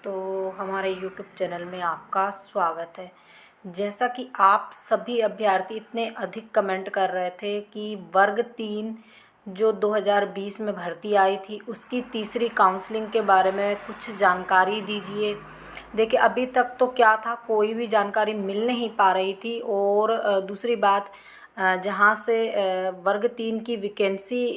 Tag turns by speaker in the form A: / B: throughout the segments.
A: दोस्तों, हमारे YouTube channel में आपका स्वागत है। जैसा कि आप सभी अभ्यर्थी इतने अधिक कमेंट कर रहे थे कि वर्ग 3 जो 2020 में भर्ती आई थी उसकी तीसरी काउंसलिंग के बारे में कुछ जानकारी दीजिए। देखिए, अभी तक तो क्या था, कोई भी जानकारी मिल नहीं पा रही थी। और दूसरी बात, जहाँ से वर्ग 3 की वैकेंसी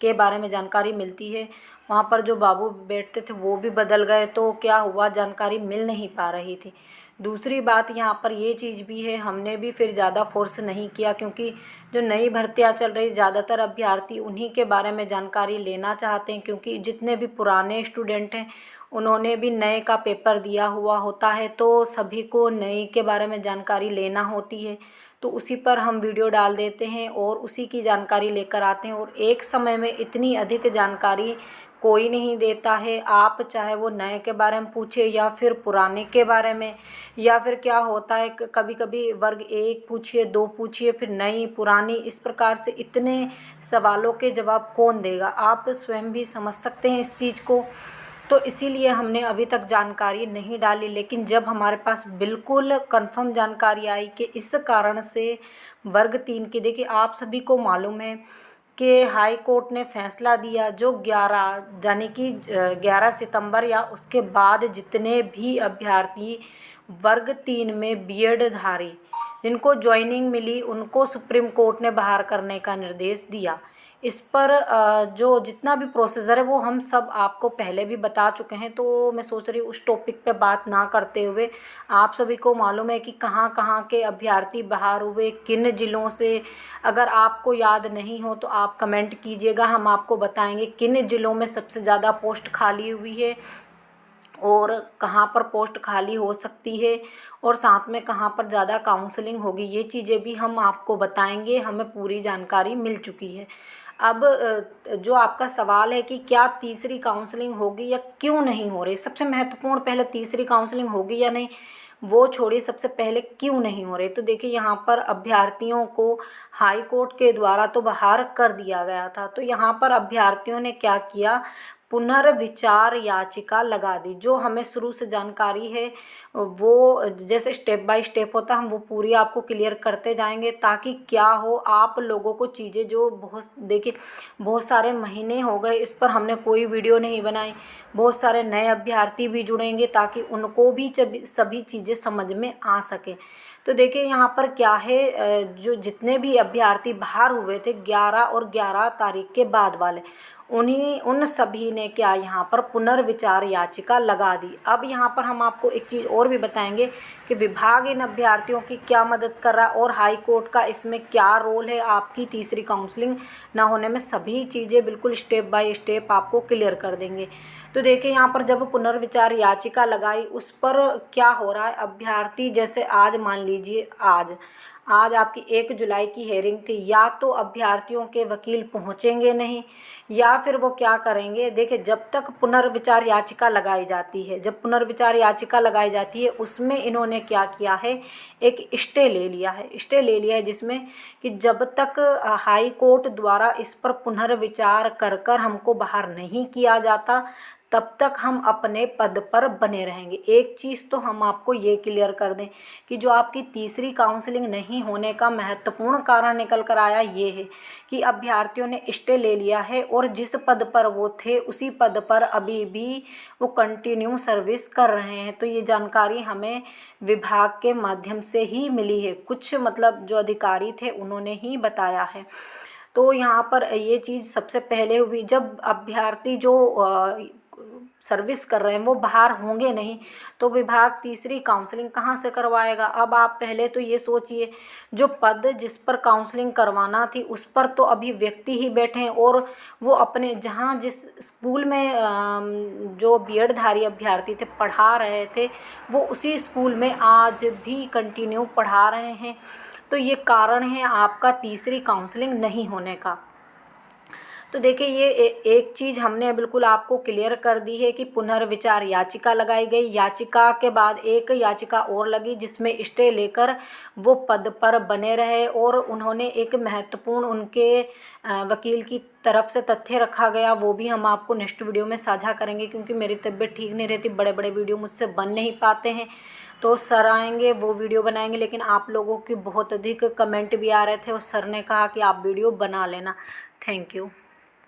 A: के बारे में जानकारी मिलती है, वहाँ पर जो बाबू बैठते थे वो भी बदल गए। तो क्या हुआ, जानकारी मिल नहीं पा रही थी। दूसरी बात यहाँ पर ये चीज़ भी है, हमने भी फिर ज़्यादा फोर्स नहीं किया क्योंकि जो नई भर्तियाँ चल रही, ज़्यादातर अभ्यर्थी उन्हीं के बारे में जानकारी लेना चाहते हैं क्योंकि जितने भी पुराने स्टूडेंट हैं उन्होंने भी नए का पेपर दिया हुआ होता है, तो सभी को नए के बारे में जानकारी लेना होती है। तो उसी पर हम वीडियो डाल देते हैं और उसी की जानकारी लेकर आते हैं। और एक समय में इतनी अधिक जानकारी कोई नहीं देता है। आप चाहे वो नए के बारे में पूछे या फिर पुराने के बारे में, या फिर क्या होता है कभी कभी वर्ग 1 पूछिए, 2 पूछिए, फिर नई पुरानी, इस प्रकार से इतने सवालों के जवाब कौन देगा। आप स्वयं भी समझ सकते हैं इस चीज़ को। तो इसीलिए हमने अभी तक जानकारी नहीं डाली, लेकिन जब हमारे पास बिल्कुल कंफर्म जानकारी आई कि इस कारण से वर्ग 3 की, देखिए आप सभी को मालूम है कि हाई कोर्ट ने फैसला दिया, जो 11 यानी कि 11 सितंबर या उसके बाद जितने भी अभ्यर्थी वर्ग 3 में बीएड-धारी जिनको ज्वाइनिंग मिली उनको सुप्रीम कोर्ट ने बाहर करने का निर्देश दिया। इस पर जो जितना भी प्रोसीजर है वो हम सब आपको पहले भी बता चुके हैं, तो मैं सोच रही हूँ उस टॉपिक पे बात ना करते हुए, आप सभी को मालूम है कि कहाँ कहाँ के अभ्यर्थी बाहर हुए, किन ज़िलों से। अगर आपको याद नहीं हो तो आप कमेंट कीजिएगा, हम आपको बताएंगे किन ज़िलों में सबसे ज़्यादा पोस्ट खाली हुई है और कहाँ पर पोस्ट खाली हो सकती है, और साथ में कहाँ पर ज़्यादा काउंसलिंग होगी। ये चीज़ें भी हम आपको बताएंगे, हमें पूरी जानकारी मिल चुकी है। अब जो आपका सवाल है कि क्या तीसरी काउंसलिंग होगी या क्यों नहीं हो रही, सबसे महत्वपूर्ण पहले तीसरी काउंसलिंग होगी या नहीं वो छोड़िए, सबसे पहले क्यों नहीं हो रही। तो देखिए, यहाँ पर अभ्यर्थियों को हाई कोर्ट के द्वारा तो बाहर कर दिया गया था, तो यहाँ पर अभ्यर्थियों ने क्या किया, पुनर्विचार याचिका लगा दी। जो हमें शुरू से जानकारी है वो जैसे स्टेप बाय स्टेप होता है, हम वो पूरी आपको क्लियर करते जाएंगे ताकि क्या हो, आप लोगों को चीज़ें जो बहुत, देखिए बहुत सारे महीने हो गए इस पर हमने कोई वीडियो नहीं बनाई, बहुत सारे नए अभ्यर्थी भी जुड़ेंगे ताकि उनको भी सभी चीज़ें समझ में आ सके। तो देखिए यहाँ पर क्या है, जो जितने भी अभ्यर्थी बाहर हुए थे 11 और 11 तारीख के बाद वाले, उन सभी ने क्या यहाँ पर पुनर्विचार याचिका लगा दी। अब यहाँ पर हम आपको एक चीज़ और भी बताएंगे कि विभाग इन अभ्यर्थियों की क्या मदद कर रहा है और हाई कोर्ट का इसमें क्या रोल है आपकी तीसरी काउंसलिंग ना होने में। सभी चीज़ें बिल्कुल स्टेप बाय स्टेप आपको क्लियर कर देंगे। तो देखिए यहाँ पर जब पुनर्विचार याचिका लगाई उस पर क्या हो रहा है, अभ्यर्थी जैसे आज मान लीजिए आज आपकी 1 जुलाई की हेयरिंग थी, या तो अभ्यर्थियों के वकील पहुंचेंगे नहीं या फिर वो क्या करेंगे। देखिए, जब तक पुनर्विचार याचिका लगाई जाती है, जब पुनर्विचार याचिका लगाई जाती है उसमें इन्होंने क्या किया है, एक स्टे ले लिया है जिसमें कि जब तक हाई कोर्ट द्वारा इस पर पुनर्विचार कर कर हमको बाहर नहीं किया जाता तब तक हम अपने पद पर बने रहेंगे। एक चीज़ तो हम आपको ये क्लियर कर दें कि जो आपकी तीसरी काउंसलिंग नहीं होने का महत्वपूर्ण कारण निकल कर आया ये है कि अभ्यर्थियों ने स्टे ले लिया है और जिस पद पर वो थे उसी पद पर अभी भी वो कंटिन्यू सर्विस कर रहे हैं। तो ये जानकारी हमें विभाग के माध्यम से ही मिली है, कुछ मतलब जो अधिकारी थे उन्होंने ही बताया है। तो यहाँ पर ये चीज़ सबसे पहले हुई, जब अभ्यर्थी जो सर्विस कर रहे हैं वो बाहर होंगे नहीं तो विभाग तीसरी काउंसलिंग कहाँ से करवाएगा। अब आप पहले तो ये सोचिए, जो पद जिस पर काउंसलिंग करवाना थी उस पर तो अभी व्यक्ति ही बैठे हैं और वो अपने जहाँ जिस स्कूल में जो बीएड-धारी अभ्यर्थी थे पढ़ा रहे थे वो उसी स्कूल में आज भी कंटिन्यू पढ़ा रहे हैं। तो ये कारण है आपका तीसरी काउंसलिंग नहीं होने का। तो देखिए ये एक चीज़ हमने बिल्कुल आपको क्लियर कर दी है कि पुनर्विचार याचिका लगाई गई। याचिका के बाद एक याचिका और लगी जिसमें स्टे लेकर वो पद पर बने रहे, और उन्होंने एक महत्वपूर्ण उनके वकील की तरफ से तथ्य रखा गया, वो भी हम आपको नेक्स्ट वीडियो में साझा करेंगे, क्योंकि मेरी तबीयत ठीक नहीं रहती, बड़े बड़े वीडियो मुझसे बन नहीं पाते हैं। तो सर आएंगे वो वीडियो बनाएंगे, लेकिन आप लोगों की बहुत अधिक कमेंट भी आ रहे थे और सर ने कहा कि आप वीडियो बना लेना। Thank you.